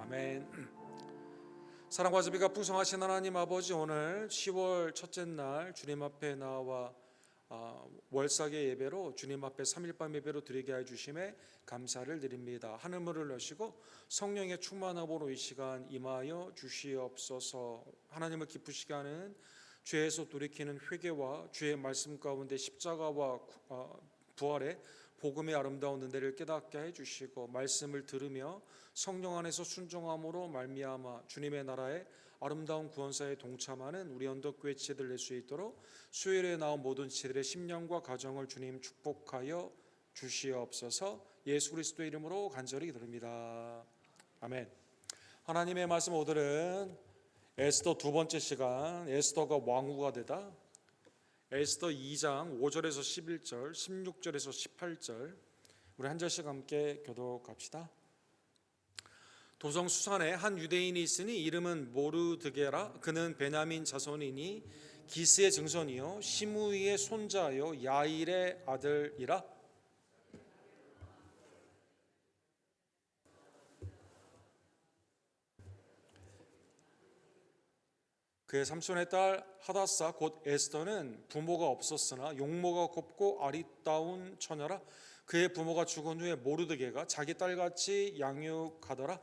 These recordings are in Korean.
아멘. 사랑과 자비가 풍성하신 하나님 아버지, 오늘 10월 첫째 날 주님 앞에 나와 월삭의 예배로 주님 앞에 3일밤 예배로 드리게 해주심에 감사를 드립니다. 하늘문을 여시고 성령의 충만함으로 이 시간 임하여 주시옵소서. 하나님을 기쁘시게 하는 죄에서 돌이키는 회개와 주의 말씀 가운데 십자가와 부활의 복음의 아름다운 은혜를 깨닫게 해주시고, 말씀을 들으며 성령 안에서 순종함으로 말미암아 주님의 나라의 아름다운 구원사에 동참하는 우리 언덕교회 지체들 낼 수 있도록 수요일에 나온 모든 지체들의 심령과 가정을 주님 축복하여 주시옵소서. 예수 그리스도의 이름으로 간절히 기도합니다. 아멘. 하나님의 말씀 오늘은 에스더 두 번째 시간, 에스더가 왕후가 되다, 에스더 2장 5절에서 11절, 16절에서 18절, 우리 한 절씩 함께 교독합시다. 도성 수산에 한 유대인이 있으니 이름은 모르드게라. 그는 베냐민 자손이니 기스의 증손이요 시므이의 손자요 야일의 아들이라. 그의 삼손의 딸 하다사 곧 에스더는 부모가 없었으나 용모가 곱고 아리따운 처녀라. 그의 부모가 죽은 후에 모르드게가 자기 딸같이 양육하더라.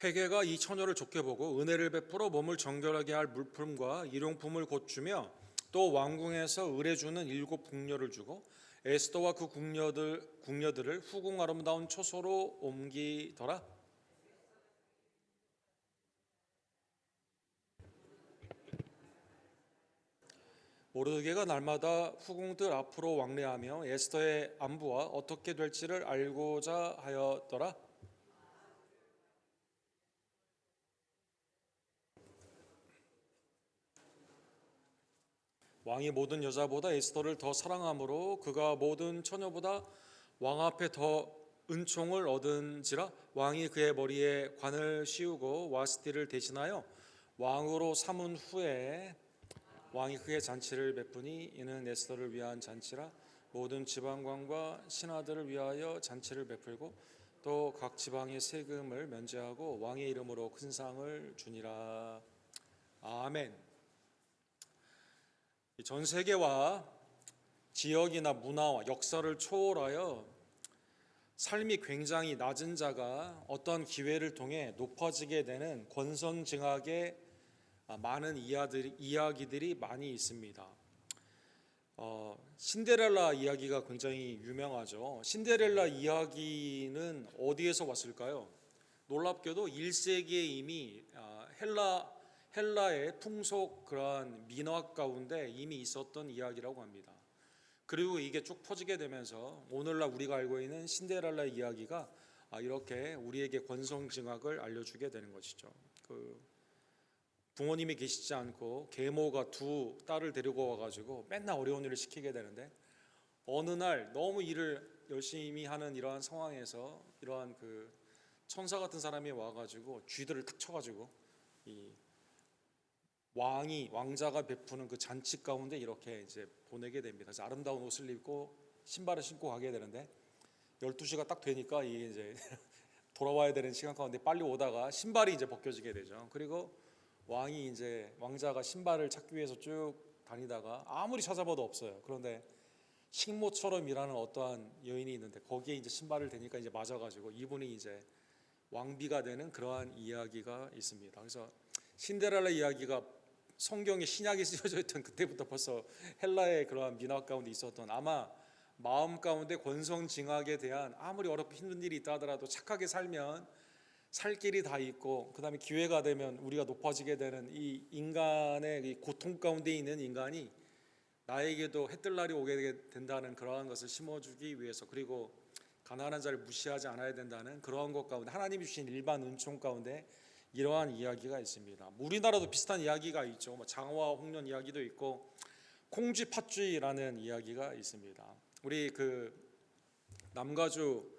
헤게가 이 처녀를 좋게 보고 은혜를 베풀어 몸을 정결하게 할 물품과 일용품을 곧 주며 또 왕궁에서 의뢰주는 7 궁녀를 주고 에스더와 그 궁녀들을 후궁 아름다운 초소로 옮기더라. 모르드게가 날마다 후궁들 앞으로 왕래하며 에스더의 안부와 어떻게 될지를 알고자 하였더라. 왕이 모든 여자보다 에스더를 더 사랑하므로 그가 모든 처녀보다 왕 앞에 더 은총을 얻은지라. 왕이 그의 머리에 관을 씌우고 와스티를 대신하여 왕으로 삼은 후에 왕이 그의 잔치를 베푸니 이는 에스더를 위한 잔치라. 모든 지방관과 신하들을 위하여 잔치를 베풀고 또 각 지방의 세금을 면제하고 왕의 이름으로 큰 상을 주니라. 아멘. 전 세계와 지역이나 문화와 역사를 초월하여 삶이 굉장히 낮은 자가 어떤 기회를 통해 높아지게 되는 권선징악의 많은 이야기들이 많이 있습니다. 신데렐라 이야기가 굉장히 유명하죠. 신데렐라 이야기는 어디에서 왔을까요? 놀랍게도 1세기에 이미 헬라의 풍속 그러한 민화 가운데 이미 있었던 이야기라고 합니다. 그리고 이게 쭉 퍼지게 되면서 오늘날 우리가 알고 있는 신데렐라 이야기가 이렇게 우리에게 권선징악을 알려주게 되는 것이죠. 부모님이 계시지 않고 계모가 2 딸을 데리고 와가지고 맨날 어려운 일을 시키게 되는데, 어느 날 너무 일을 열심히 하는 이러한 상황에서 이러한 천사 같은 사람이 와가지고 쥐들을 탁 쳐가지고 이 왕자가 베푸는 그 잔치 가운데 이렇게 이제 보내게 됩니다. 그래서 아름다운 옷을 입고 신발을 신고 가게 되는데 12시가 딱 되니까 이게 이제 돌아와야 되는 시간 가운데 빨리 오다가 신발이 이제 벗겨지게 되죠. 그리고 왕자가 신발을 찾기 위해서 쭉 다니다가 아무리 찾아봐도 없어요. 그런데 식모처럼 일하는 어떠한 여인이 있는데 거기에 이제 신발을 대니까 이제 맞아가지고 이분이 이제 왕비가 되는 그러한 이야기가 있습니다. 그래서 신데렐라 이야기가 성경에 신약이 쓰여져 있던 그때부터 벌써 헬라의 그러한 민화 가운데 있었던, 아마 마음 가운데 권선징악에 대한 아무리 어렵고 힘든 일이 있다 하더라도 착하게 살면 살 길이 다 있고 그 다음에 기회가 되면 우리가 높아지게 되는 이 인간의 이 고통 가운데 있는 인간이 나에게도 해뜰 날이 오게 된다는 그러한 것을 심어주기 위해서, 그리고 가난한 자를 무시하지 않아야 된다는 그러한 것 가운데 하나님이 주신 일반 은총 가운데 이러한 이야기가 있습니다. 우리나라도 비슷한 이야기가 있죠. 장화 홍련 이야기도 있고 콩쥐 팥쥐라는 이야기가 있습니다. 우리 남가주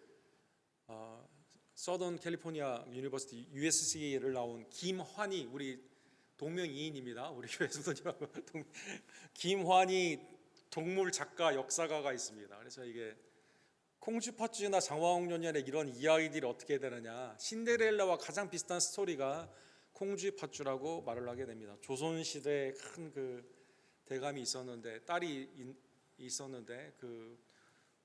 서던 캘리포니아 유니버시티 USC를 나온 김환희, 우리 동명이인입니다. 우리 교회 성도님하고 김환희 동물 작가 역사가가 있습니다. 그래서 이게 콩쥐팥쥐나 장화홍련의 이런 이야기들이 어떻게 되느냐, 신데렐라와 가장 비슷한 스토리가 콩쥐팥쥐라고 말을 하게 됩니다. 조선시대에 큰 그 대감이 있었는데, 딸이 있었는데, 그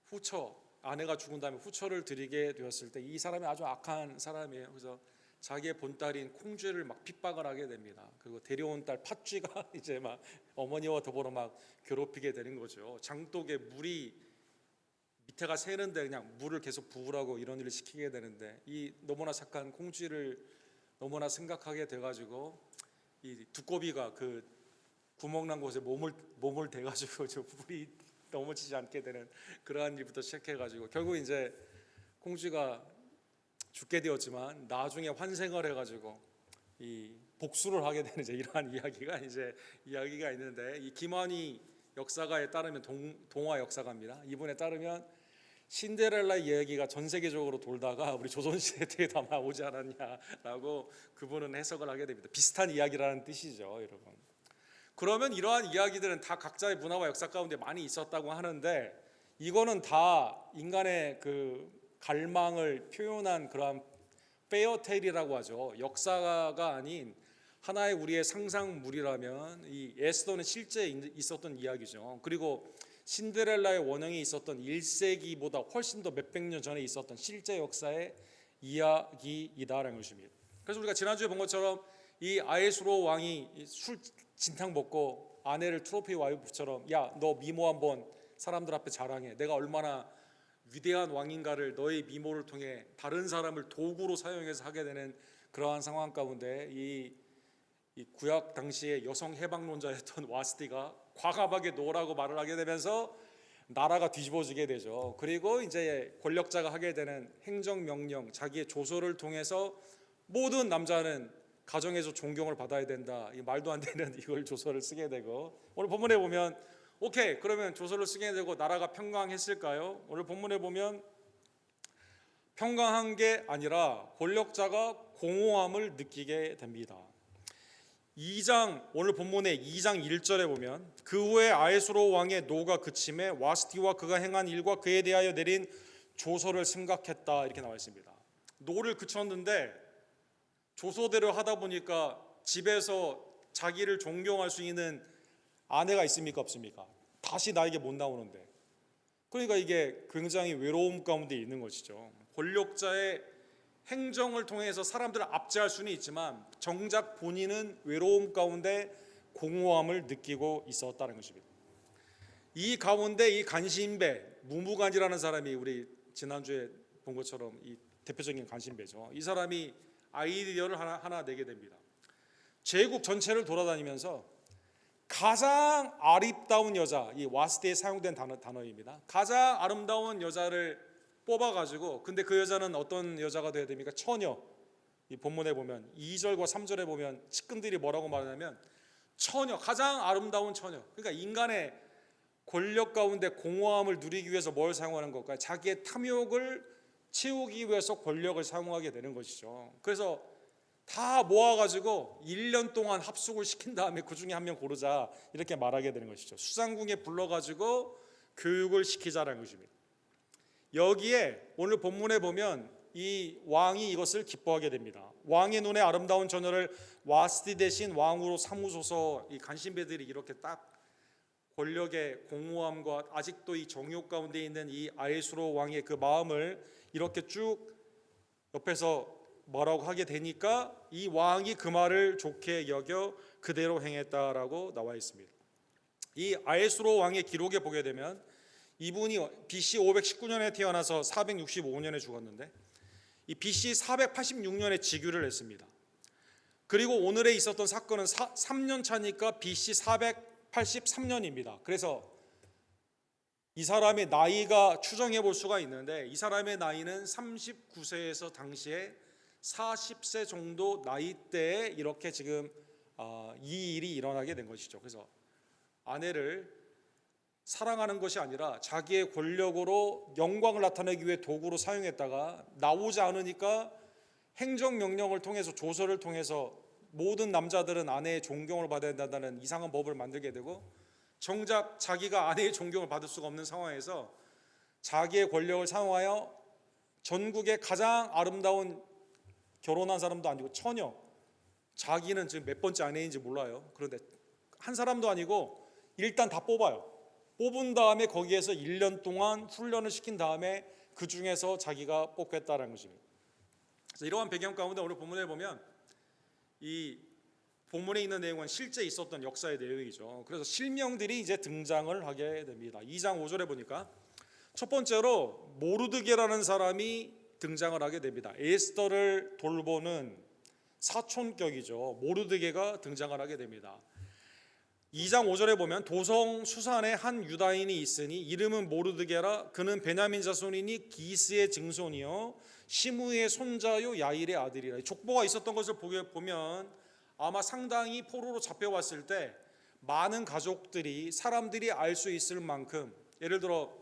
후처, 아내가 죽은 다음에 후처를 드리게 되었을 때 이 사람이 아주 악한 사람이에요. 그래서 자기의 본딸인 콩쥐를 막 핍박을 하게 됩니다. 그리고 데려온 딸 팥쥐가 이제 막 어머니와 더불어 막 괴롭히게 되는 거죠. 장독에 물이 밑에가 새는데 그냥 물을 계속 부으라고 이런 일을 시키게 되는데, 이 너무나 착한 콩쥐를 너무나 생각하게 돼가지고 이 두꺼비가 그 구멍난 곳에 몸을 대가지고 저 물이 넘어지지 않게 되는 그러한 일부터 시작해가지고 결국 이제 콩쥐가 죽게 되었지만 나중에 환생을 해가지고 이 복수를 하게 되는 이제 이러한 이야기가 있는데, 이 김환희 역사가에 따르면 동화 역사가입니다. 이분에 따르면 신데렐라 이야기가 전 세계적으로 돌다가 우리 조선시대 때에 다 나오지 않았냐라고 그분은 해석을 하게 됩니다. 비슷한 이야기라는 뜻이죠, 여러분. 그러면 이러한 이야기들은 다 각자의 문화와 역사 가운데 많이 있었다고 하는데, 이거는 다 인간의 그 갈망을 표현한 그러한 페어테일이라고 하죠. 역사가 아닌 하나의 우리의 상상물이라면 이 에스더는 실제 있었던 이야기죠. 그리고 신데렐라의 원형이 있었던 1세기보다 훨씬 더 몇백 년 전에 있었던 실제 역사의 이야기이다라는 것입니다. 그래서 우리가 지난주에 본 것처럼 이 아에수로 왕이 술 진탕 먹고 아내를 트로피 와이프처럼, 야, 너 미모 한번 사람들 앞에 자랑해, 내가 얼마나 위대한 왕인가를 너의 미모를 통해 다른 사람을 도구로 사용해서 하게 되는 그러한 상황 가운데 이 구약 당시의 여성 해방론자였던 와스티가 과감하게 노라고 말을 하게 되면서 나라가 뒤집어지게 되죠. 그리고 이제 권력자가 하게 되는 행정명령, 자기의 조서를 통해서 모든 남자는 가정에서 존경을 받아야 된다, 이 말도 안 되는 이걸 조서를 쓰게 되고, 오늘 본문에 보면 오케이, 그러면 조서를 쓰게 되고 나라가 평강했을까요? 오늘 본문에 보면 평강한 게 아니라 권력자가 공허함을 느끼게 됩니다. 2장, 오늘 본문의 2장 1절에 보면 그 후에 아에수로 왕의 노가 그침에 와스티와 그가 행한 일과 그에 대하여 내린 조서를 생각했다, 이렇게 나와 있습니다. 노를 그쳤는데 조서대로 하다 보니까 집에서 자기를 존경할 수 있는 아내가 있습니까, 없습니까? 다시 나에게 못 나오는데. 그러니까 이게 굉장히 외로움 가운데 있는 것이죠. 권력자의 행정을 통해서 사람들을 압제할 수는 있지만 정작 본인은 외로움 가운데 공허함을 느끼고 있었다는 것입니다. 이 가운데 이 간신배, 무무간이라는 사람이 우리 지난주에 본 것처럼 이 대표적인 간신배죠. 이 사람이 아이디어를 하나 내게 됩니다. 제국 전체를 돌아다니면서 가장 아름다운 여자, 이 와스티에 사용된 단어입니다. 가장 아름다운 여자를 뽑아가지고, 근데 그 여자는 어떤 여자가 되어야 됩니까? 처녀. 이 본문에 보면 2절과 3절에 보면 측근들이 뭐라고 말하냐면 처녀, 가장 아름다운 처녀. 그러니까 인간의 권력 가운데 공허함을 누리기 위해서 뭘 사용하는 걸까요? 자기의 탐욕을 채우기 위해서 권력을 사용하게 되는 것이죠. 그래서 다 모아가지고 1년 동안 합숙을 시킨 다음에 그 중에 한 명 고르자, 이렇게 말하게 되는 것이죠. 수상궁에 불러가지고 교육을 시키자라는 것입니다. 여기에 오늘 본문에 보면 이 왕이 이것을 기뻐하게 됩니다. 왕의 눈에 아름다운 처녀를 와스티 대신 왕으로 삼으소서. 이 간신배들이 이렇게 딱 권력의 공허함과 아직도 이 정욕 가운데 있는 이 아에수로 왕의 그 마음을 이렇게 쭉 옆에서 뭐라고 하게 되니까 이 왕이 그 말을 좋게 여겨 그대로 행했다라고 나와 있습니다. 이 아에수로 왕의 기록에 보게 되면 이분이 BC 519년에 태어나서 465년에 죽었는데 이 BC 486년에 즉위를 했습니다. 그리고 오늘에 있었던 사건은 3년 차니까 BC 483년입니다. 그래서 이 사람의 나이가 추정해 볼 수가 있는데, 이 사람의 나이는 39세에서 당시에 40세 정도 나이대에 이렇게 지금 이 일이 일어나게 된 것이죠. 그래서 아내를 사랑하는 것이 아니라 자기의 권력으로 영광을 나타내기 위해 도구로 사용했다가 나오지 않으니까 행정명령을 통해서, 조서를 통해서 모든 남자들은 아내의 존경을 받아야 된다는 이상한 법을 만들게 되고, 정작 자기가 아내의 존경을 받을 수가 없는 상황에서 자기의 권력을 사용하여 전국의 가장 아름다운, 결혼한 사람도 아니고 처녀, 자기는 지금 몇 번째 아내인지 몰라요. 그런데 한 사람도 아니고 일단 다 뽑아요. 뽑은 다음에 거기에서 1년 동안 훈련을 시킨 다음에 그 중에서 자기가 뽑겠다라는 것입니다. 그래서 이러한 배경 가운데 오늘 본문에 보면, 이 본문에 있는 내용은 실제 있었던 역사의 내용이죠. 그래서 실명들이 이제 등장을 하게 됩니다. 2장 5절에 보니까 첫 번째로 모르드게라는 사람이 등장을 하게 됩니다. 에스더를 돌보는 사촌격이죠. 모르드게가 등장을 하게 됩니다. 2장 5절에 보면 도성 수산에 한 유다인이 있으니 이름은 모르드게라. 그는 베냐민 자손이니 기스의 증손이요 시므의 손자요 야일의 아들이라. 족보가 있었던 것을 보면 아마 상당히 포로로 잡혀왔을 때 많은 가족들이, 사람들이 알 수 있을 만큼, 예를 들어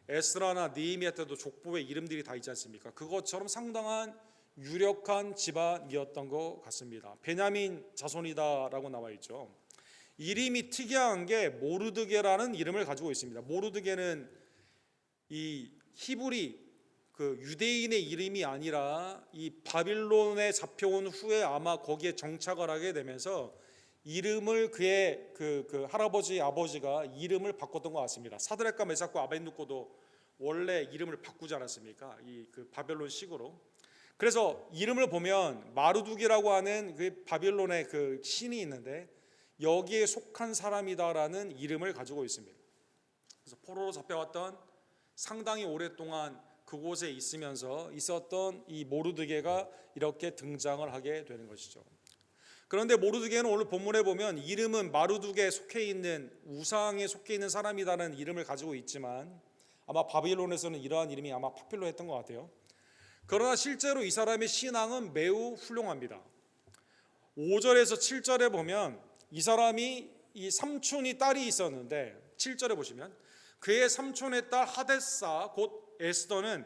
에스라나 느헤미야 때도 족보에 이름들이 다 있지 않습니까? 그것처럼 상당한 유력한 집안이었던 것 같습니다. 베냐민 자손이다라고 나와 있죠. 이름이 특이한 게 모르드게라는 이름을 가지고 있습니다. 모르드게는 이 히브리, 그 유대인의 이름이 아니라 이 바빌론에 잡혀온 후에 아마 거기에 정착을 하게 되면서 이름을 그의 그 할아버지 아버지가 이름을 바꿨던 것 같습니다. 사드락과 메삭과 아벤누고도 원래 이름을 바꾸지 않았습니까? 이 그 바벨론식으로. 그래서 이름을 보면 마르둑이라고 하는 그 바빌론의 그 신이 있는데 여기에 속한 사람이다라는 이름을 가지고 있습니다. 그래서 포로로 잡혀왔던, 상당히 오랫동안 그곳에 있으면서 있었던 이 모르드게가 이렇게 등장을 하게 되는 것이죠. 그런데 모르드게는 오늘 본문에 보면 이름은 마르둑에 속해 있는, 우상에 속해 있는 사람이라는 이름을 가지고 있지만 아마 바빌론에서는 이러한 이름이 아마 파필로했던 것 같아요. 그러나 실제로 이 사람의 신앙은 매우 훌륭합니다. 5절에서 7절에 보면 이 사람이, 이 삼촌이 딸이 있었는데 7절에 보시면 그의 삼촌의 딸 하데사 곧 에스더는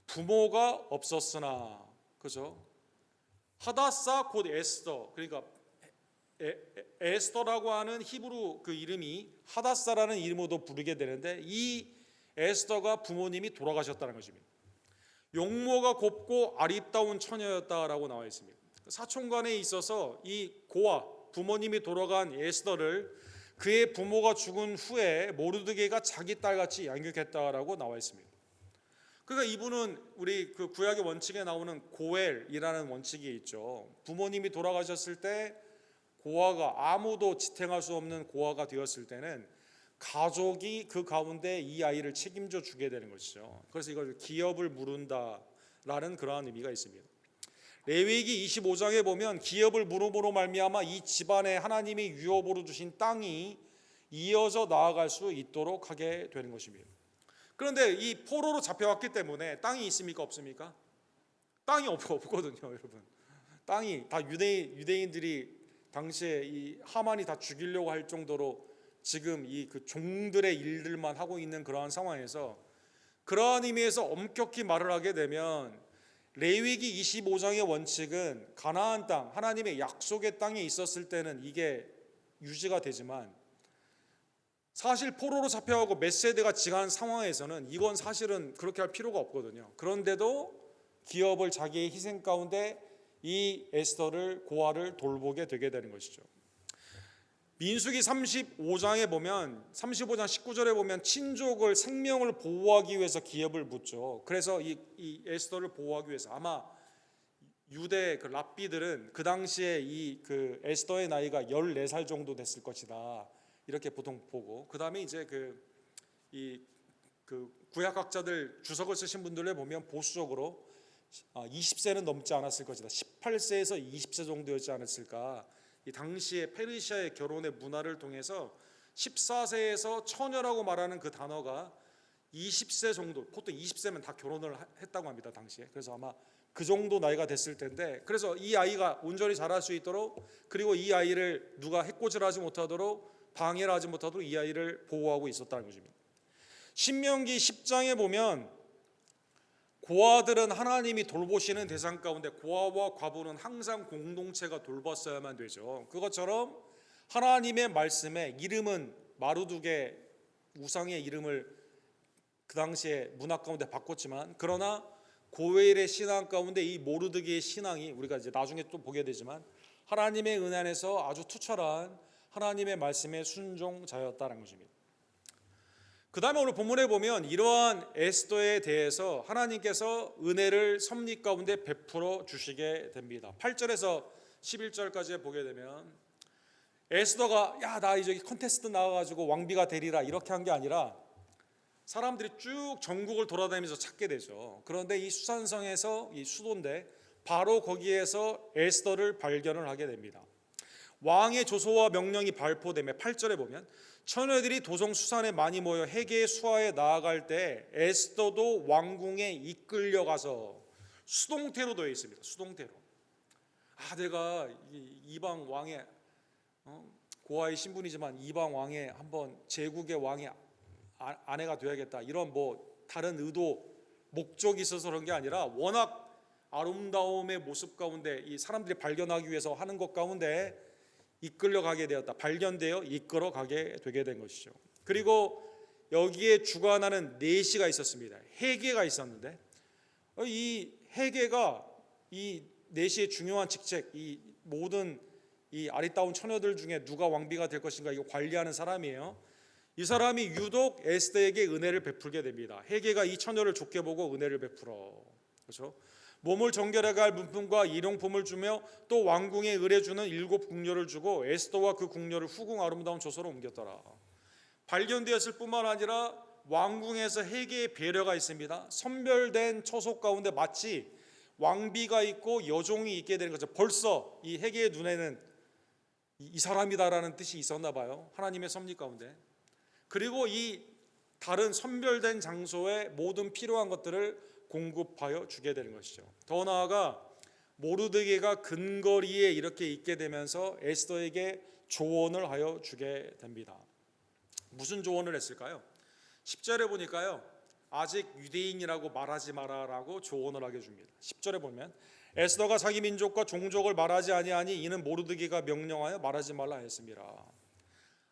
부모가 없었으나, 그죠? 하다사 곧 에스더, 그러니까 에스더라고 하는 히브리 그 이름이 하다사라는 이름으로도 부르게 되는데 이 에스더가 부모님이 돌아가셨다는 것입니다. 용모가 곱고 아리따운 처녀였다라고 나와 있습니다. 사촌간에 있어서 이 고아, 부모님이 돌아간 에스더를 그의 부모가 죽은 후에 모르드게가 자기 딸같이 양육했다라고 나와 있습니다. 그러니까 이분은 우리 그 구약의 원칙에 나오는 고엘이라는 원칙이 있죠. 부모님이 돌아가셨을 때 고아가, 아무도 지탱할 수 없는 고아가 되었을 때는 가족이 그 가운데 이 아이를 책임져 주게 되는 것이죠. 그래서 이걸 기업을 물은다라는 그러한 의미가 있습니다. 레위기 25장에 보면 기업을 물음으로 말미암아 이 집안에 하나님이 유업으로 주신 땅이 이어져 나아갈 수 있도록 하게 되는 것입니다. 그런데 이 포로로 잡혀왔기 때문에 땅이 있습니까, 없습니까? 땅이 없거든요, 여러분. 땅이 다 유대인들이 당시에 이 하만이 다 죽이려고 할 정도로 지금 이 그 종들의 일들만 하고 있는 그러한 상황에서, 그러한 의미에서 엄격히 말을 하게 되면 레위기 25장의 원칙은 가나안 땅, 하나님의 약속의 땅에 있었을 때는 이게 유지가 되지만 사실 포로로 잡혀가고 몇 세대가 지난 상황에서는 이건 사실은 그렇게 할 필요가 없거든요. 그런데도 기업을 자기의 희생 가운데 이 에스더를, 고아를 돌보게 되게 되는 것이죠. 민수기 35장에 보면, 35장 19절에 보면 친족을, 생명을 보호하기 위해서 기업을 묻죠. 그래서 이 에스더를 보호하기 위해서, 아마 유대 그 랍비들은 그 당시에 이 그 에스더의 나이가 14살 정도 됐을 것이다, 이렇게 보통 보고, 그 다음에 이제 그 구약학자들 주석을 쓰신 분들을 보면 보수적으로 20세는 넘지 않았을 것이다, 18세에서 20세 정도였지 않았을까. 이 당시에 페르시아의 결혼의 문화를 통해서 14세에서 처녀라고 말하는 그 단어가 20세 정도, 보통 20세면 다 결혼을 했다고 합니다, 당시에. 그래서 아마 그 정도 나이가 됐을 텐데, 그래서 이 아이가 온전히 자랄 수 있도록, 그리고 이 아이를 누가 해코지하지 못하도록, 방해를 하지 못하도록 이 아이를 보호하고 있었다는 것입니다. 신명기 10장에 보면 고아들은 하나님이 돌보시는 대상 가운데 고아와 과부는 항상 공동체가 돌봤어야만 되죠. 그것처럼 하나님의 말씀에 이름은 마르둑의 우상의 이름을 그 당시에 문화 가운데 바꿨지만, 그러나 고웰의 신앙 가운데 이 모르드기의 신앙이 우리가 이제 나중에 또 보게 되지만 하나님의 은혜 안에서 아주 투철한 하나님의 말씀에 순종자였다는 것입니다. 그 다음에 오늘 본문에 보면 이러한 에스더에 대해서 하나님께서 은혜를 섭리 가운데 베풀어 주시게 됩니다. 8절에서 11절까지 보게 되면 에스더가 나 이제 컨테스트 나와가지고 왕비가 되리라 이렇게 한 게 아니라 사람들이 쭉 전국을 돌아다니면서 찾게 되죠. 그런데 이 수산성에서, 이 수도인데 바로 거기에서 에스더를 발견을 하게 됩니다. 왕의 조소와 명령이 발표되며 8절에 보면 처녀들이 도성 수산에 많이 모여 해계의 수하에 나아갈 때 에스더도 왕궁에 이끌려가서, 수동태로 되어 있습니다. 수동태로. 내가 이방 왕의 고아의 신분이지만 이방 왕의 한번 제국의 왕의 아내가 되어야겠다, 이런 다른 의도 목적이 있어서 그런 게 아니라 워낙 아름다움의 모습 가운데 이 사람들이 발견하기 위해서 하는 것 가운데 이끌려가게 되었다. 발견되어 이끌어가게 되게 된 것이죠. 그리고 여기에 주관하는 내시가 있었습니다. 해계가 있었는데 이 해계가 이 내시의 중요한 직책, 이 모든 이 아리따운 처녀들 중에 누가 왕비가 될 것인가 이거 관리하는 사람이에요. 이 사람이 유독 에스더에게 은혜를 베풀게 됩니다. 해계가 이 처녀를 좋게 보고 은혜를 베풀어. 그렇죠? 몸을 정결하게 할 문품과 일용품을 주며 또 왕궁에 의뢰주는 7 궁녀를 주고 에스더와 그 궁녀를 후궁 아름다운 조소로 옮겼더라. 발견되었을 뿐만 아니라 왕궁에서 해계의 배려가 있습니다. 선별된 처소 가운데 마치 왕비가 있고 여종이 있게 되는 거죠. 벌써 이 해계의 눈에는 이 사람이다라는 뜻이 있었나 봐요. 하나님의 섭리 가운데. 그리고 이 다른 선별된 장소에 모든 필요한 것들을 공급하여 주게 되는 것이죠. 더 나아가 모르드게가 근거리에 이렇게 있게 되면서 에스더에게 조언을 하여 주게 됩니다. 무슨 조언을 했을까요? 10절에 보니까요, 아직 유대인이라고 말하지 마라라고 조언을 하게 줍니다. 10절에 보면 에스더가 자기 민족과 종족을 말하지 아니하니 이는 모르드게가 명령하여 말하지 말라 했습니다.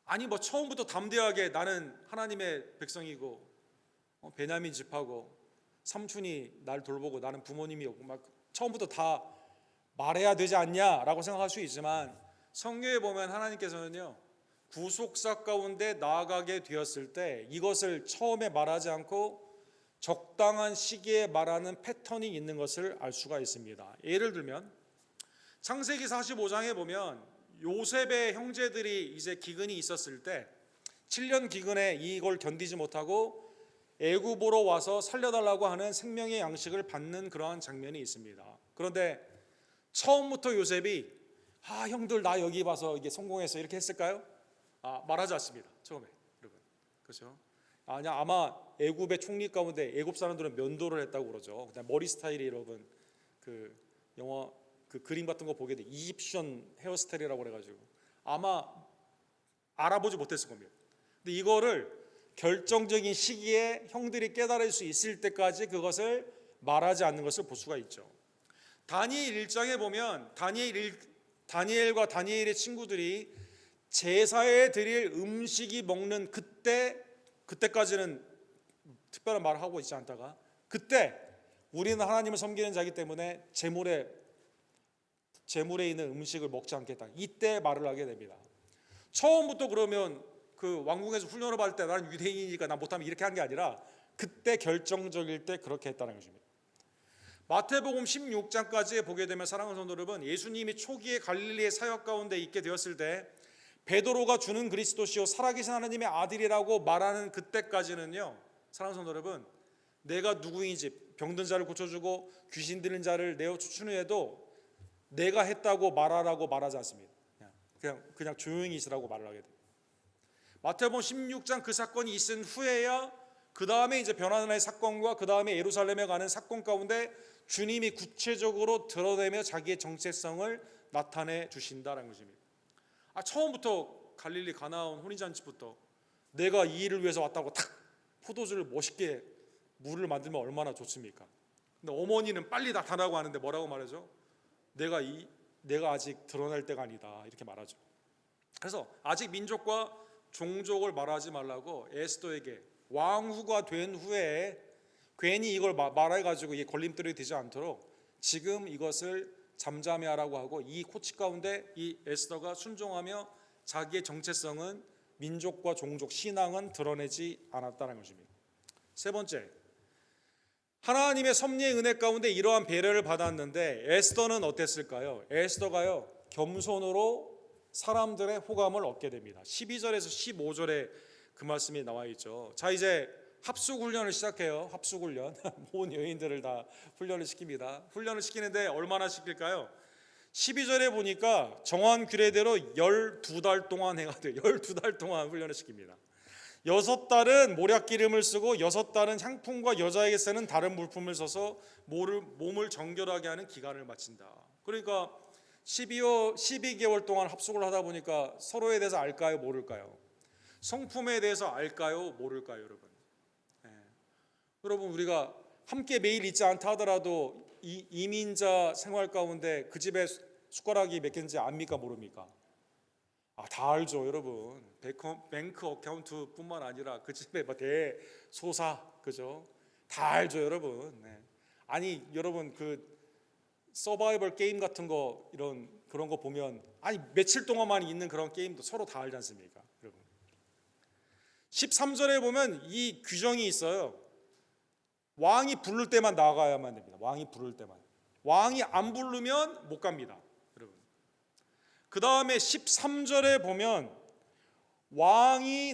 아니 처음부터 담대하게 나는 하나님의 백성이고 베냐민 집하고 삼촌이 날 돌보고 나는 부모님이었고 막 처음부터 다 말해야 되지 않냐라고 생각할 수 있지만, 성경에 보면 하나님께서는요 구속사 가운데 나아가게 되었을 때 이것을 처음에 말하지 않고 적당한 시기에 말하는 패턴이 있는 것을 알 수가 있습니다. 예를 들면 창세기 45장에 보면 요셉의 형제들이 이제 기근이 있었을 때 7년 기근에 이걸 견디지 못하고 애굽으로 와서 살려달라고 하는 생명의 양식을 받는 그러한 장면이 있습니다. 그런데 처음부터 요셉이 형들 나 여기 와서 이게 성공해서 이렇게 했을까요? 말하지 않습니다. 처음에 여러분, 그렇죠? 아마 애굽의 총리 가운데 애굽 사람들은 면도를 했다고 그러죠. 그다음 머리 스타일이 여러분 그 영화 그 그림 같은 거 보게 돼 이집션 헤어스타일이라고 그래가지고 아마 알아보지 못했을 겁니다. 근데 이거를 결정적인 시기에 형들이 깨달을 수 있을 때까지 그것을 말하지 않는 것을 볼 수가 있죠. 다니엘 1장에 보면 다니엘과 다니엘의 친구들이 제사에 드릴 음식이 먹는 그때까지는 특별한 말을 하고 있지 않다가 그때 우리는 하나님을 섬기는 자이기 때문에 제물에 있는 음식을 먹지 않겠다. 이때 말을 하게 됩니다. 처음부터 그러면 그 왕궁에서 훈련을 받을 때 나는 유대인이니까 나 못하면 이렇게 한 게 아니라 그때 결정적일 때 그렇게 했다는 것입니다. 마태복음 16장까지 보게 되면 사랑하는 성도 여러분, 예수님이 초기에 갈릴리의 사역 가운데 있게 되었을 때 베드로가 주는 그리스도시요 살아계신 하나님의 아들이라고 말하는 그때까지는요, 사랑하는 성도 여러분, 내가 누구인지 병든 자를 고쳐주고 귀신 들린 자를 내어 쫓으려도 내가 했다고 말하라고 말하지 않습니다. 그냥 조용히 있으라고 말을 하게 됩니다. 마태복음 16장 그 사건이 있은 후에야 그 다음에 이제 변화의 사건과 그 다음에 예루살렘에 가는 사건 가운데 주님이 구체적으로 드러내며 자기의 정체성을 나타내 주신다는 것입니다. 처음부터 갈릴리 가나온 혼인잔치부터 내가 이 일을 위해서 왔다고 탁 포도주를 멋있게 물을 만들면 얼마나 좋습니까? 근데 어머니는 빨리 나타나고 하는데 뭐라고 말하죠? 내가 아직 드러날 때가 아니다 이렇게 말하죠. 그래서 아직 민족과 종족을 말하지 말라고 에스더에게 왕후가 된 후에 괜히 이걸 말해가지고 이게 걸림돌이 되지 않도록 지금 이것을 잠잠히 하라고 하고, 이 코치 가운데 이 에스더가 순종하며 자기의 정체성은 민족과 종족, 신앙은 드러내지 않았다는 것입니다. 세 번째, 하나님의 섭리의 은혜 가운데 이러한 배려를 받았는데 에스더는 어땠을까요? 에스더가요 겸손으로 사람들의 호감을 얻게 됩니다. 12절에서 15절에 그 말씀이 나와 있죠. 자, 이제 합숙 훈련을 시작해요. 합숙 훈련. 모든 여인들을 다 훈련을 시킵니다. 훈련을 시키는데 얼마나 시킬까요? 12절에 보니까 정한 규례대로 12달 동안 해가 돼요. 12달 동안 훈련을 시킵니다. 6달은 모략기름을 쓰고 6달은 향품과 여자에게 쓰는 다른 물품을 써서 몸을 정결하게 하는 기간을 마친다. 그러니까 12개월 동안 합숙을 하다 보니까 서로에 대해서 알까요? 모를까요? 성품에 대해서 알까요? 모를까요? 여러분? 여러분, 우리가 함께 매일 있지 않다 하더라도 이 이민자 생활 가운데 그 집에 숟가락이 몇 개인지 압니까? 모릅니까? 다 알죠, 여러분. 뱅크 어카운트뿐만 아니라 그 집에 대소사, 그죠? 다 알죠, 여러분. 네. 아니, 여러분 그 서바이벌 게임 같은 거 그런 거 보면 며칠 동안만 있는 그런 게임도 서로 다 알지 않습니까, 여러분? 13절에 보면 이 규정이 있어요. 왕이 부를 때만 나가야만 됩니다. 왕이 부를 때만. 왕이 안 부르면 못 갑니다, 여러분. 그 다음에 13절에 보면 왕이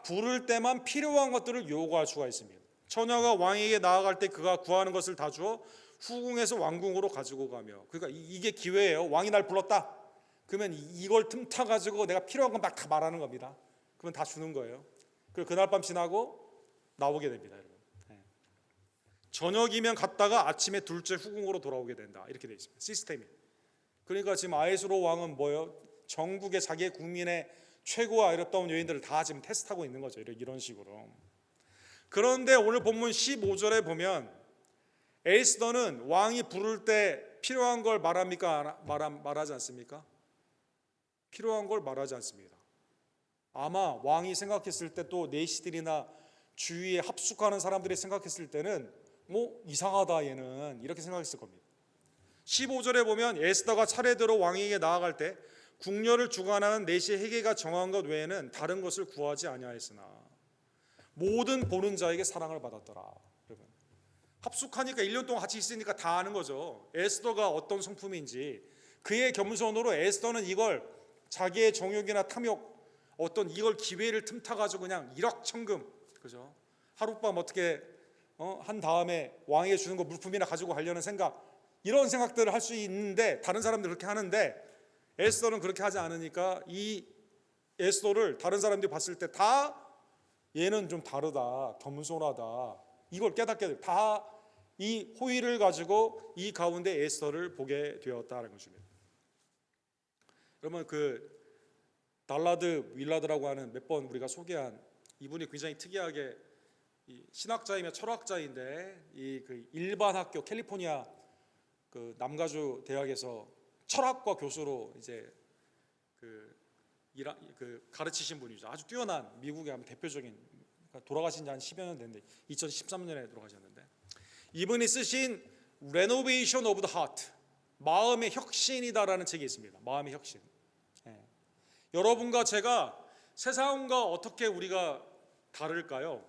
부를 때만 필요한 것들을 요구할 수가 있습니다. 처녀가 왕에게 나아갈 때 그가 구하는 것을 다 주어 후궁에서 왕궁으로 가지고 가며, 그러니까 이게 기회예요. 왕이 날 불렀다. 그러면 이걸 틈타 가지고 내가 필요한 건 막 다 말하는 겁니다. 그러면 다 주는 거예요. 그리고 그날 밤 지나고 나오게 됩니다, 여러분. 저녁이면 갔다가 아침에 둘째 후궁으로 돌아오게 된다. 이렇게 되어 있습니다. 시스템이. 그러니까 지금 아에스로 왕은 뭐예요? 전국의 자기의 국민의 최고와 아름다운 여인들을 다 지금 테스트하고 있는 거죠. 이런 식으로. 그런데 오늘 본문 15절에 보면 에스더는 왕이 부를 때 필요한 걸 말합니까? 말하지 않습니까? 필요한 걸 말하지 않습니다. 아마 왕이 생각했을 때, 또 내시들이나 주위에 합숙하는 사람들이 생각했을 때는 이상하다 얘는, 이렇게 생각했을 겁니다. 15절에 보면 에스더가 차례대로 왕에게 나아갈 때 궁녀를 주관하는 내시 회개가 정한 것 외에는 다른 것을 구하지 아니하였으나 모든 보는 자에게 사랑을 받았더라. 여러분, 합숙하니까 1년 동안 같이 있으니까 다 아는 거죠. 에스더가 어떤 성품인지. 그의 겸손으로 에스더는 이걸 자기의 정욕이나 탐욕, 이걸 기회를 틈타 가지고 그냥 일확천금, 그죠? 하룻밤 어떻게 한 다음에 왕에게 주는 거 물품이나 가지고 가려는 생각, 이런 생각들을 할 수 있는데 다른 사람들 그렇게 하는데 에스더는 그렇게 하지 않으니까 이 에스더를 다른 사람들이 봤을 때 다 얘는 좀 다르다, 겸손하다, 이걸 깨닫게 돼. 다 이 호의를 가지고 이 가운데 에스더를 보게 되었다는 것입니다. 여러분, 그 달라드 윌라드라고 하는 몇 번 우리가 소개한 이분이 굉장히 특이하게 신학자이며 철학자인데 그 일반 학교 캘리포니아 그 남가주 대학에서 철학과 교수로 이제 가르치신 분이죠. 아주 뛰어난 미국의 아마 대표적인, 돌아가신 지 한 10여 년 됐는데 2013년에 돌아가셨는데, 이분이 쓰신 Renovation of the Heart, 마음의 혁신이다라는 책이 있습니다. 마음의 혁신. 여러분과 제가 세상과 어떻게 우리가 다를까요?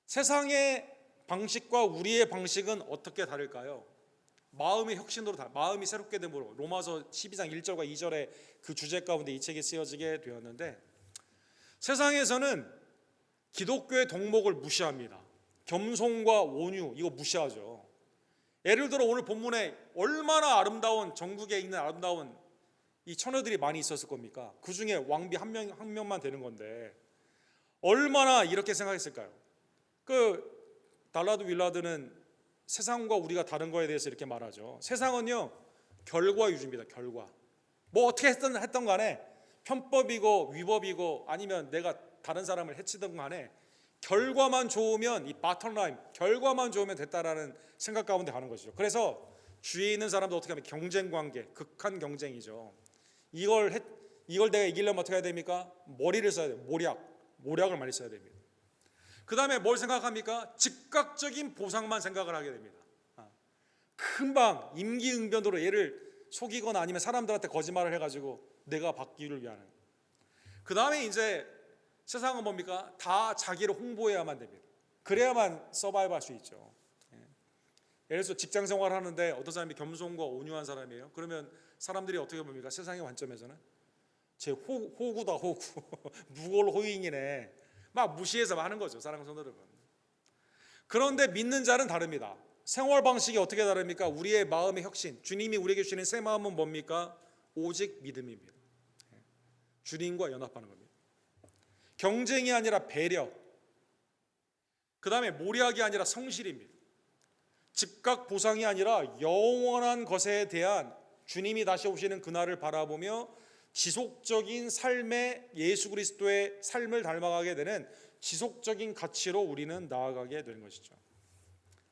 세상의 방식과 우리의 방식은 어떻게 다를까요? 마음의 혁신으로 마음이 새롭게 됨으로. 로마서 12장 1절과 2절의 그 주제 가운데 이 책이 쓰여지게 되었는데, 세상에서는 기독교의 덕목을 무시합니다. 겸손과 온유, 이거 무시하죠. 예를 들어 오늘 본문에 얼마나 아름다운, 전국에 있는 아름다운 이 처녀들이 많이 있었을 겁니까? 그 중에 왕비 한 명만 되는 건데 얼마나 이렇게 생각했을까요? 달라드 윌라드는 세상과 우리가 다른 거에 대해서 이렇게 말하죠. 세상은요 결과유지입니다. 결과. 어떻게 했던 간에 편법이고 위법이고 아니면 내가 다른 사람을 해치든 간에 결과만 좋으면, 이 바텀 라인, 결과만 좋으면 됐다라는 생각 가운데 가는 것이죠. 그래서 주위에 있는 사람도 어떻게 하면 경쟁 관계, 극한 경쟁이죠. 이걸 내가 이기려면 어떻게 해야 됩니까? 머리를 써야 돼요. 모략을 많이 써야 됩니다. 그 다음에 뭘 생각합니까? 즉각적인 보상만 생각을 하게 됩니다. 금방 임기응변으로 얘를 속이거나 아니면 사람들한테 거짓말을 해가지고 내가 받기를 위하는. 그 다음에 이제 세상은 뭡니까? 다 자기를 홍보해야만 됩니다. 그래야만 서바이브 할 수 있죠. 예를 들어서 직장 생활을 하는데 어떤 사람이 겸손과 온유한 사람이에요. 그러면 사람들이 어떻게 봅니까? 세상의 관점에서는 제 호구다 호구 무골 호잉이네 막 무시해서 하는 거죠. 사랑하는 성도 여러분. 그런데 믿는 자는 다릅니다. 생활 방식이 어떻게 다릅니까? 우리의 마음의 혁신, 주님이 우리에게 주시는 새 마음은 뭡니까? 오직 믿음입니다. 주님과 연합하는 겁니다. 경쟁이 아니라 배려, 그 다음에 모략이 아니라 성실입니다. 즉각 보상이 아니라 영원한 것에 대한 주님이 다시 오시는 그날을 바라보며 지속적인 삶의 예수 그리스도의 삶을 닮아가게 되는 지속적인 가치로 우리는 나아가게 되는 것이죠.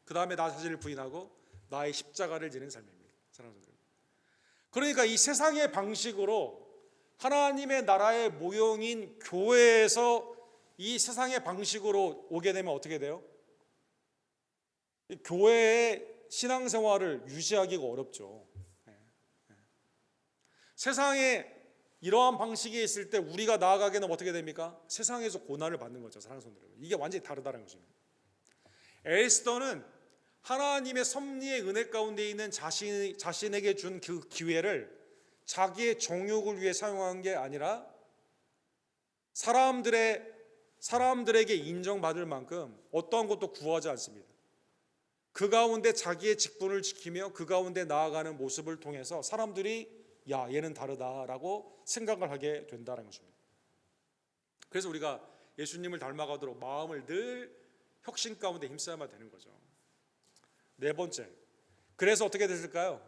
그 다음에 나 자신을 부인하고 나의 십자가를 지는 삶입니다. 사랑하는 분들. 그러니까 이 세상의 방식으로 하나님의 나라의 모형인 교회에서 이 세상의 방식으로 오게 되면 어떻게 돼요? 교회의 신앙생활을 유지하기가 어렵죠. 세상에 이러한 방식이 있을 때 우리가 나아가게 되면 어떻게 됩니까? 세상에서 고난을 받는 거죠. 사랑하는 성도 여러분. 이게 완전히 다르다는 것입니다. 에스더는 하나님의 섭리의 은혜 가운데 있는 자신에게 준 그 기회를 자기의 정욕을 위해 사용한 게 아니라 사람들에게 인정받을 만큼 어떠한 것도 구하지 않습니다. 그 가운데 자기의 직분을 지키며 그 가운데 나아가는 모습을 통해서 사람들이 야, 얘는 다르다라고 생각을 하게 된다는 것입니다. 그래서 우리가 예수님을 닮아가도록 마음을 늘 혁신 가운데 힘써야만 되는 거죠. 네 번째, 그래서 어떻게 됐을까요?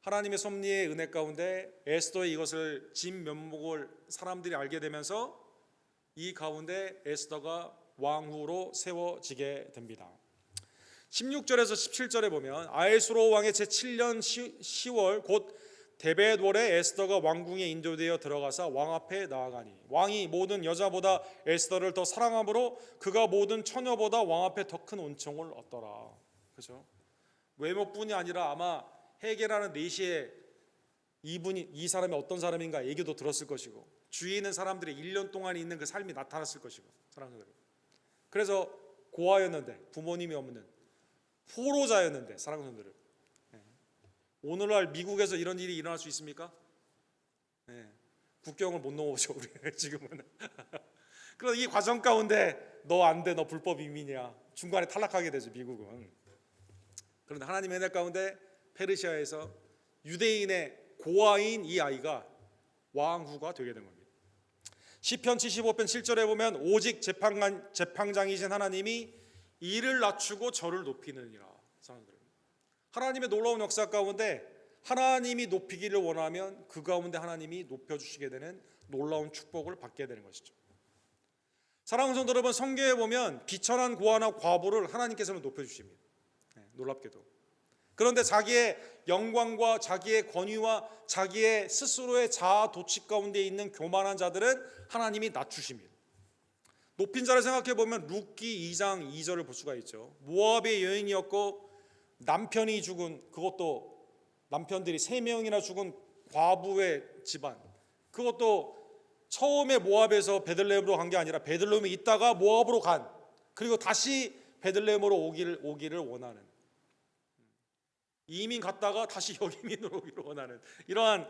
하나님의 섭리의 은혜 가운데 에스더의 이것을 진면목을 사람들이 알게 되면서 이 가운데 에스더가 왕후로 세워지게 됩니다. 16절에서 17절에 보면 아하수로 왕의 제7년 10월 곧 데벳월에 에스더가 왕궁에 인도되어 들어가서 왕 앞에 나아가니 왕이 모든 여자보다 에스더를 더 사랑함으로 그가 모든 처녀보다 왕 앞에 더 큰 은총을 얻더라. 그렇죠? 외모뿐이 아니라 아마 헤게라는 내시에 이 사람이 어떤 사람인가 얘기도 들었을 것이고 주위에 있는 사람들이 1년 동안 있는 그 삶이 나타났을 것이고 사랑하는 여러분. 그래서 고아였는데 부모님이 없는 포로자였는데 사랑하는 여러분. 오늘날 미국에서 이런 일이 일어날 수 있습니까? 네. 국경을 못 넘어오죠 우리 지금은. 그럼 이 과정 가운데 너 안 돼, 너 불법 이민이야. 중간에 탈락하게 되죠 미국은. 그런데 하나님의 은혜 가운데 페르시아에서 유대인의 고아인 이 아이가 왕후가 되게 된 겁니다. 시편 75편 7절에 보면 오직 재판장이신 하나님이 이를 낮추고 저를 높이느니라. 하나님의 놀라운 역사 가운데 하나님이 높이기를 원하면 그 가운데 하나님이 높여주시게 되는 놀라운 축복을 받게 되는 것이죠. 사랑하는 성도 여러분, 성경에 보면 비천한 고아나 과부를 하나님께서는 높여주십니다. 놀랍게도. 그런데 자기의 영광과 자기의 권위와 자기의 스스로의 자아 도취 가운데 있는 교만한 자들은 하나님이 낮추십니다. 높인 자를 생각해 보면 룻기 2장 2절을 볼 수가 있죠. 모압의 여인이었고 남편이 죽은, 그것도 남편들이 3명이나 죽은 과부의 집안, 그것도 처음에 모압에서 베들레헴으로 간 게 아니라 베들레헴에 있다가 모압으로 간, 그리고 다시 베들레헴으로 오기를 원하는, 이민 갔다가 다시 여기민으로 오기를 원하는 이러한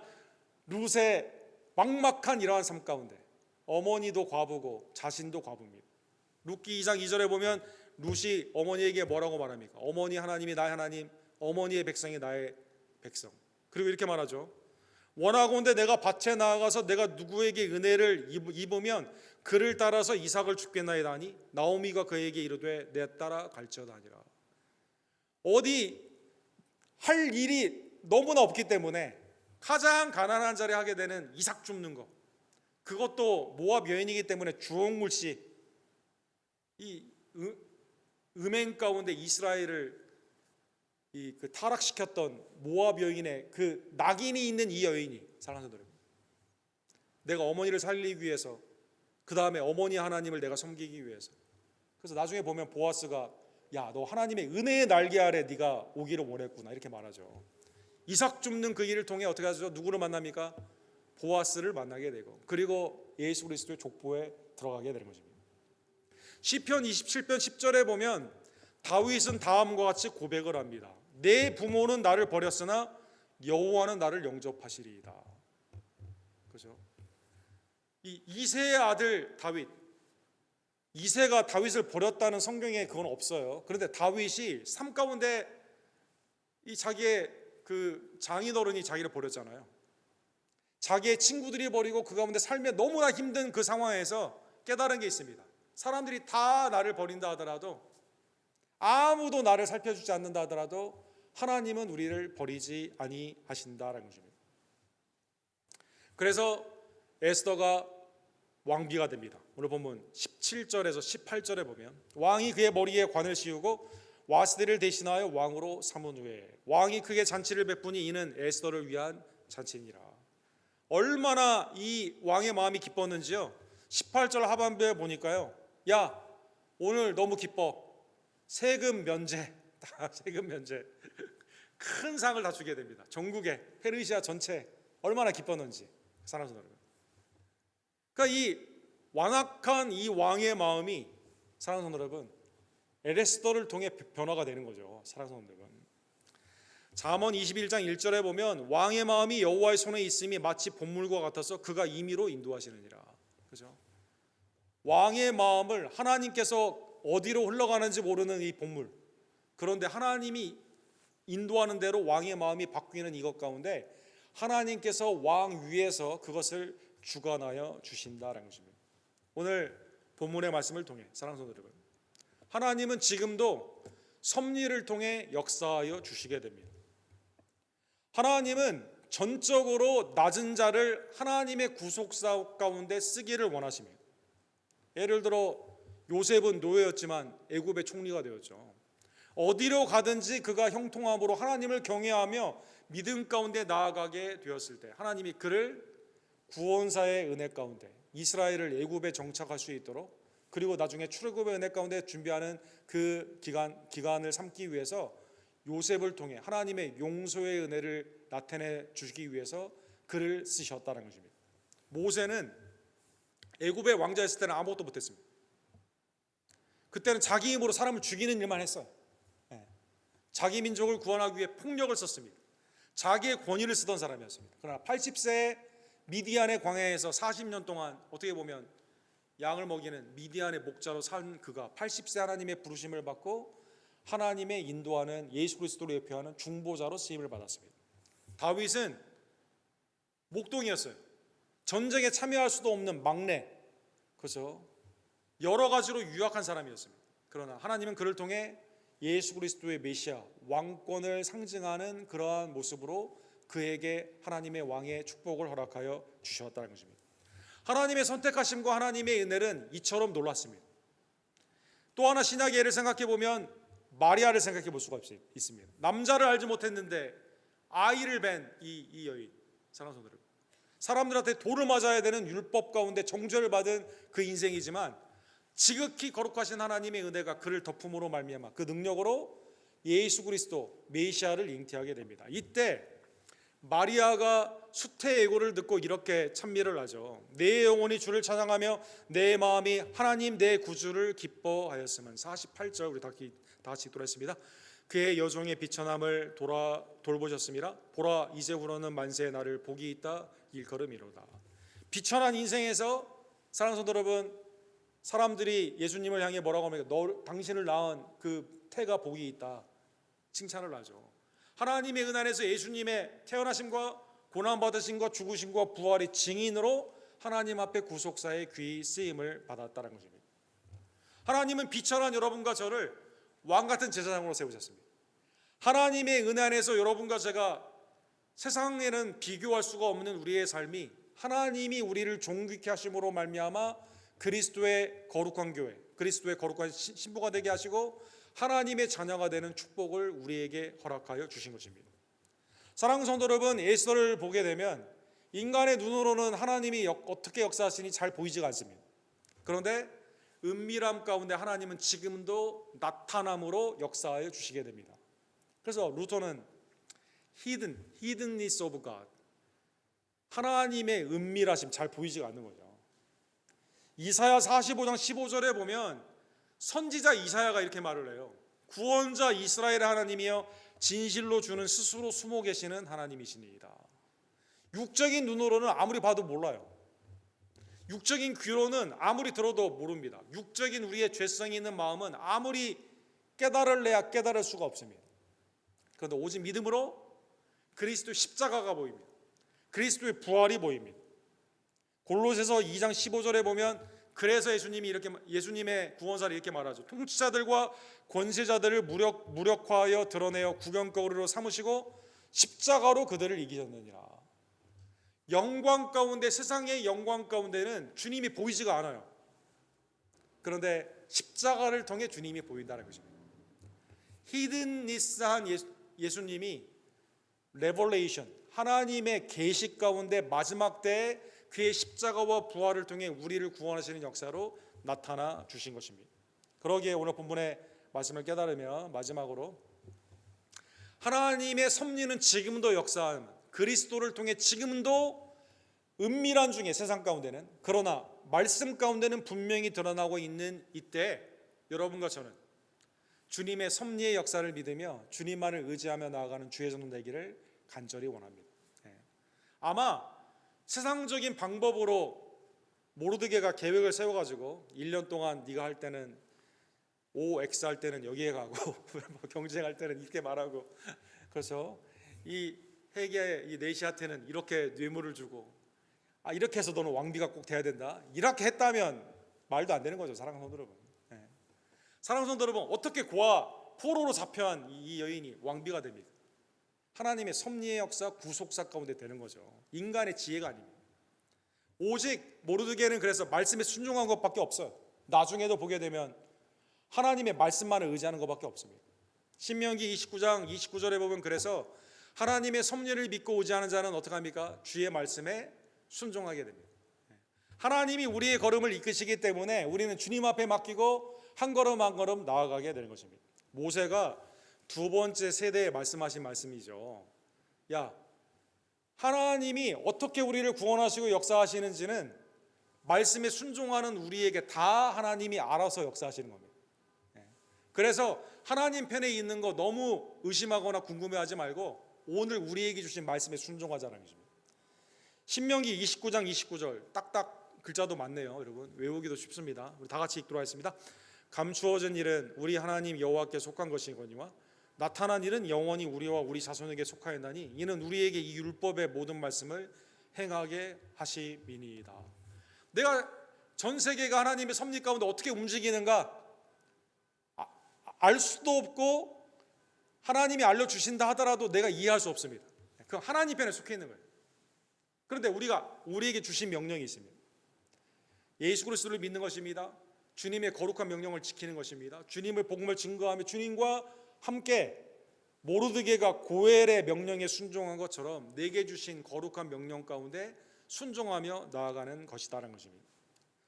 룻의 막막한 이러한 삶 가운데 어머니도 과부고 자신도 과부입니다. 룻기 2장 2절에 보면 룻이 어머니에게 뭐라고 말합니까? 어머니 하나님이 나의 하나님, 어머니의 백성이 나의 백성. 그리고 이렇게 말하죠. 원하건대 내가 밭에 나아가서 내가 누구에게 은혜를 입으면 그를 따라서 이삭을 죽겠나이다 하니 나오미가 그에게 이르되 내 따라 갈지어다 하니라. 어디 할 일이 너무나 없기 때문에 가장 가난한 자리 하게 되는 이삭 줍는 거, 그것도 모압 여인이기 때문에 주홍물씨, 이 음행 가운데 이스라엘을 그 타락시켰던 모압 여인의 그 낙인이 있는 이 여인이, 사랑하는 여러분, 내가 어머니를 살리기 위해서, 그 다음에 어머니 하나님을 내가 섬기기 위해서, 그래서 나중에 보면 보아스가 야, 너 하나님의 은혜의 날개 아래 네가 오기를 원했구나, 이렇게 말하죠. 이삭 줍는 그 일을 통해 어떻게 하죠? 누구를 만납니까? 보아스를 만나게 되고, 그리고 예수 그리스도의 족보에 들어가게 되는 것입니다. 시편 27편 10절에 보면 다윗은 다음과 같이 고백을 합니다. 내 부모는 나를 버렸으나 여호와는 나를 영접하시리이다. 그죠? 이 이새의 아들 다윗, 이새가 다윗을 버렸다는 성경에 그건 없어요. 그런데 다윗이 삶 가운데 이 자기의 그 장인어른이 자기를 버렸잖아요. 자기의 친구들이 버리고 그 가운데 삶에 너무나 힘든 그 상황에서 깨달은 게 있습니다. 사람들이 다 나를 버린다 하더라도, 아무도 나를 살펴주지 않는다 하더라도 하나님은 우리를 버리지 아니하신다라는 것입니다. 그래서 에스더가 왕비가 됩니다. 오늘 본문 17절에서 18절에 보면 왕이 그의 머리에 관을 씌우고 와스디를 대신하여 왕으로 삼은 후에 왕이 그에게 잔치를 베푸니 이는 에스더를 위한 잔치니라. 얼마나 이 왕의 마음이 기뻤는지요. 18절 하반부에 보니까요, 야, 오늘 너무 기뻐, 세금 면제, 세금 면제, 큰 상을 다 주게 됩니다. 전국에, 페르시아 전체 얼마나 기뻤는지, 사랑하는 여러분. 그러니까 이 완악한 이 왕의 마음이, 사랑하는 여러분, 에스더를 통해 변화가 되는 거죠. 사랑하는 여러분. 잠언 21장 1절에 보면 왕의 마음이 여호와의 손에 있음이 마치 봇물과 같아서 그가 임의로 인도하시느니라. 그죠? 왕의 마음을 하나님께서 어디로 흘러가는지 모르는 이 봇물, 그런데 하나님이 인도하는 대로 왕의 마음이 바뀌는 이것 가운데 하나님께서 왕 위에서 그것을 주관하여 주신다라는 것입니다. 오늘 본문의 말씀을 통해, 사랑하는 여러분, 하나님은 지금도 섭리를 통해 역사하여 주시게 됩니다. 하나님은 전적으로 낮은 자를 하나님의 구속사업 가운데 쓰기를 원하십니다. 예를 들어 요셉은 노예였지만 애굽의 총리가 되었죠. 어디로 가든지 그가 형통함으로 하나님을 경외하며 믿음 가운데 나아가게 되었을 때 하나님이 그를 구원사의 은혜 가운데 이스라엘을 애굽에 정착할 수 있도록, 그리고 나중에 출애굽의 은혜 가운데 준비하는 그 기간을 삼기 위해서 요셉을 통해 하나님의 용서의 은혜를 나타내 주시기 위해서 그를 쓰셨다는 것입니다. 모세는 애굽의 왕자였을 때는 아무것도 못했습니다. 그때는 자기 힘으로 사람을 죽이는 일만 했어요. 자기 민족을 구원하기 위해 폭력을 썼습니다. 자기의 권위를 쓰던 사람이었습니다. 그러나 80세에 미디안의 광야에서 40년 동안 어떻게 보면 양을 먹이는 미디안의 목자로 산 그가 80세 하나님의 부르심을 받고 하나님의 인도하는 예수 그리스도를 예표하는 중보자로 쓰임을 받았습니다. 다윗은 목동이었어요. 전쟁에 참여할 수도 없는 막내, 그래서 여러 가지로 유약한 사람이었습니다. 그러나 하나님은 그를 통해 예수 그리스도의 메시아, 왕권을 상징하는 그러한 모습으로 그에게 하나님의 왕의 축복을 허락하여 주셨다는 것입니다. 하나님의 선택하심과 하나님의 은혜는 이처럼 놀랐습니다. 또 하나 신약의 예를 생각해 보면 마리아를 생각해 볼 수가 있습니다. 남자를 알지 못했는데 아이를 뵌 이 여인, 사랑하는 여러분, 사람들한테 돌을 맞아야 되는 율법 가운데 정죄를 받은 그 인생이지만 지극히 거룩하신 하나님의 은혜가 그를 덮음으로 말미암아 그 능력으로 예수 그리스도 메시아를 잉태하게 됩니다. 이때 마리아가 수태의 예고를 듣고 이렇게 찬미를 하죠. 내 영혼이 주를 찬양하며 내 마음이 하나님 내 구주를 기뻐하였으면. 48절 우리 다 같이 읽도록했습니다. 그의 여종의 비천함을 돌보셨습니다. 보라 이제후로는 만세의 날을 복이 있다 일컬음이로다. 비천한 인생에서 사랑하는 성도 여러분, 사람들이 예수님을 향해 뭐라고 합니까? 당신을 낳은 그 태가 복이 있다 칭찬을 하죠. 하나님의 은혜 안에서 예수님의 태어나심과 고난받으심과 죽으심과 부활의 증인으로 하나님 앞에 구속사의 귀히 쓰임을 받았다는 것입니다. 하나님은 비천한 여러분과 저를 왕같은 제사장으로 세우셨습니다. 하나님의 은혜 안에서 여러분과 제가 세상에는 비교할 수가 없는 우리의 삶이 하나님이 우리를 존귀케 하심으로 말미암아 그리스도의 거룩한 교회, 그리스도의 거룩한 신부가 되게 하시고 하나님의 자녀가 되는 축복을 우리에게 허락하여 주신 것입니다. 사랑하는 성도 여러분, 에스더를 보게 되면 인간의 눈으로는 하나님이 어떻게 역사하시니 잘 보이지가 않습니다. 그런데 은밀함 가운데 하나님은 지금도 나타남으로 역사하여 주시게 됩니다. 그래서 루터는 hiddenness of God, 하나님의 은밀하심, 잘 보이지가 않는 거죠. 이사야 45장 15절에 보면 선지자 이사야가 이렇게 말을 해요. 구원자 이스라엘의 하나님이여 진실로 주는 스스로 숨어 계시는 하나님이시니이다. 육적인 눈으로는 아무리 봐도 몰라요. 육적인 귀로는 아무리 들어도 모릅니다. 육적인 우리의 죄성이 있는 마음은 아무리 깨달을래야 깨달을 수가 없습니다. 그런데 오직 믿음으로 그리스도의 십자가가 보입니다. 그리스도의 부활이 보입니다. 골로새서 2장 15절에 보면 그래서 예수님의 구원사를 이렇게 말하죠. 통치자들과 권세자들을 무력화하여 드러내어 구경거리로 삼으시고 십자가로 그들을 이기셨느니라. 영광 가운데, 세상의 영광 가운데는 주님이 보이지가 않아요. 그런데 십자가를 통해 주님이 보인다는 것입니다. 히든니스한 예수님이 레볼레이션, 하나님의 계시 가운데 마지막 때에 그의 십자가와 부활을 통해 우리를 구원하시는 역사로 나타나 주신 것입니다. 그러기에 오늘 본문의 말씀을 깨달으며 마지막으로 하나님의 섭리는 지금도 역사하는, 그리스도를 통해 지금도 은밀한 중에 세상 가운데는, 그러나 말씀 가운데는 분명히 드러나고 있는 이때 여러분과 저는 주님의 섭리의 역사를 믿으며 주님만을 의지하며 나아가는 주의 종들 되기를 간절히 원합니다. 아마 세상적인 방법으로 모르드게가 계획을 세워가지고 1년 동안 네가 할 때는 OX 할 때는 여기에 가고 경쟁할 때는 이렇게 말하고, 그래서 이 회계 이 네시한테는 이렇게 뇌물을 주고 이렇게 해서 너는 왕비가 꼭 돼야 된다, 이렇게 했다면 말도 안 되는 거죠. 사랑하는 성도 여러분, 사랑하는 성도 여러분, 어떻게 포로로 잡혀한 이 여인이 왕비가 됩니까? 하나님의 섭리의 역사, 구속사 가운데 되는 거죠. 인간의 지혜가 아닙니다. 오직 모르드게는 그래서 말씀에 순종한 것밖에 없어요. 나중에도 보게 되면 하나님의 말씀만을 의지하는 것밖에 없습니다. 신명기 29장 29절에 보면 그래서 하나님의 섭리를 믿고 의지하는 자는 어떻게 합니까? 주의 말씀에 순종하게 됩니다. 하나님이 우리의 걸음을 이끄시기 때문에 우리는 주님 앞에 맡기고 한 걸음 한 걸음 나아가게 되는 것입니다. 모세가 두 번째 세대에 말씀하신 말씀이죠. 야, 하나님이 어떻게 우리를 구원하시고 역사하시는지는 말씀에 순종하는 우리에게 다 하나님이 알아서 역사하시는 겁니다. 그래서 하나님 편에 있는 거 너무 의심하거나 궁금해하지 말고 오늘 우리에게 주신 말씀에 순종하자는 것입니다. 신명기 29장 29절, 딱딱 글자도 많네요. 여러분 외우기도 쉽습니다. 우리 다 같이 읽도록 하겠습니다. 감추어진 일은 우리 하나님 여호와께 속한 것이거니와 나타난 일은 영원히 우리와 우리 자손에게 속하였나니 이는 우리에게 이 율법의 모든 말씀을 행하게 하심이니이다. 내가 전 세계가 하나님의 섭리 가운데 어떻게 움직이는가 알 수도 없고 하나님이 알려주신다 하더라도 내가 이해할 수 없습니다. 그 하나님 편에 속해 있는 거예요. 그런데 우리에게 주신 명령이 있습니다. 예수 그리스도를 믿는 것입니다. 주님의 거룩한 명령을 지키는 것입니다. 주님의 복음을 증거하며 주님과 함께 모르드게가 고엘의 명령에 순종한 것처럼 내게 주신 거룩한 명령 가운데 순종하며 나아가는 것이다라는 것입니다.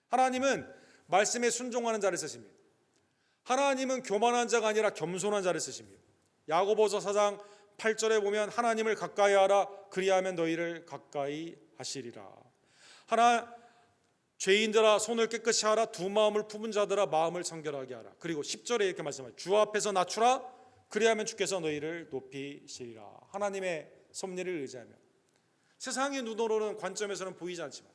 하나님은 말씀에 순종하는 자를 쓰십니다. 하나님은 교만한 자가 아니라 겸손한 자를 쓰십니다. 야고보서 4장 8절에 보면 하나님을 가까이 하라 그리하면 너희를 가까이 하시리라. 죄인들아 손을 깨끗이 하라 두 마음을 품은 자들아 마음을 정결하게 하라. 그리고 10절에 이렇게 말씀하죠. 주 앞에서 낮추라 그리하면 주께서 너희를 높이시리라. 하나님의 섭리를 의지하며 세상의 눈으로는 관점에서는 보이지 않지만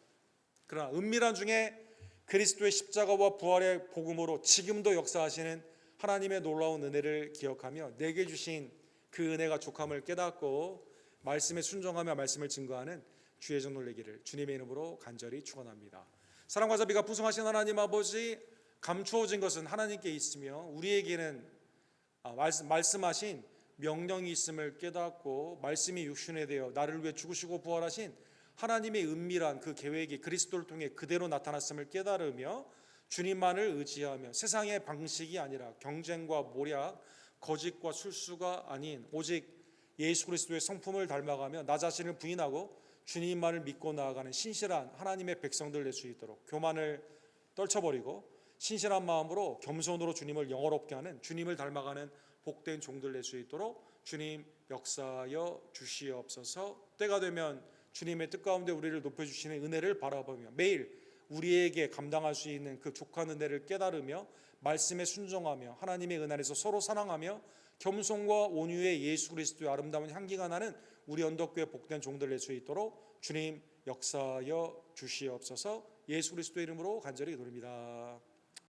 그러나 은밀한 중에 그리스도의 십자가와 부활의 복음으로 지금도 역사하시는 하나님의 놀라운 은혜를 기억하며 내게 주신 그 은혜가 족함을 깨닫고 말씀에 순종하며 말씀을 증거하는 주의 종들 되기를 주님의 이름으로 간절히 축원합니다. 사랑과 자비가 풍성하신 하나님 아버지, 감추어진 것은 하나님께 있으며 우리에게는 말씀하신 명령이 있음을 깨닫고 말씀이 육신에 되어 나를 위해 죽으시고 부활하신 하나님의 은밀한 그 계획이 그리스도를 통해 그대로 나타났음을 깨달으며 주님만을 의지하며 세상의 방식이 아니라 경쟁과 모략, 거짓과 술수가 아닌 오직 예수 그리스도의 성품을 닮아가며 나 자신을 부인하고 주님만을 믿고 나아가는 신실한 하나님의 백성들 될 수 있도록 교만을 떨쳐버리고 신실한 마음으로 겸손으로 주님을 영화롭게 하는 주님을 닮아가는 복된 종들 될 수 있도록 주님 역사하여 주시옵소서. 때가 되면 주님의 뜻 가운데 우리를 높여주시는 은혜를 바라보며 매일 우리에게 감당할 수 있는 그 족한 은혜를 깨달으며 말씀에 순종하며 하나님의 은 안에서 서로 사랑하며 겸손과 온유의 예수 그리스도의 아름다운 향기가 나는 우리 언덕교회 복된 종들 될 수 있도록 주님 역사하여 주시옵소서. 예수 그리스도의 이름으로 간절히 기도드립니다.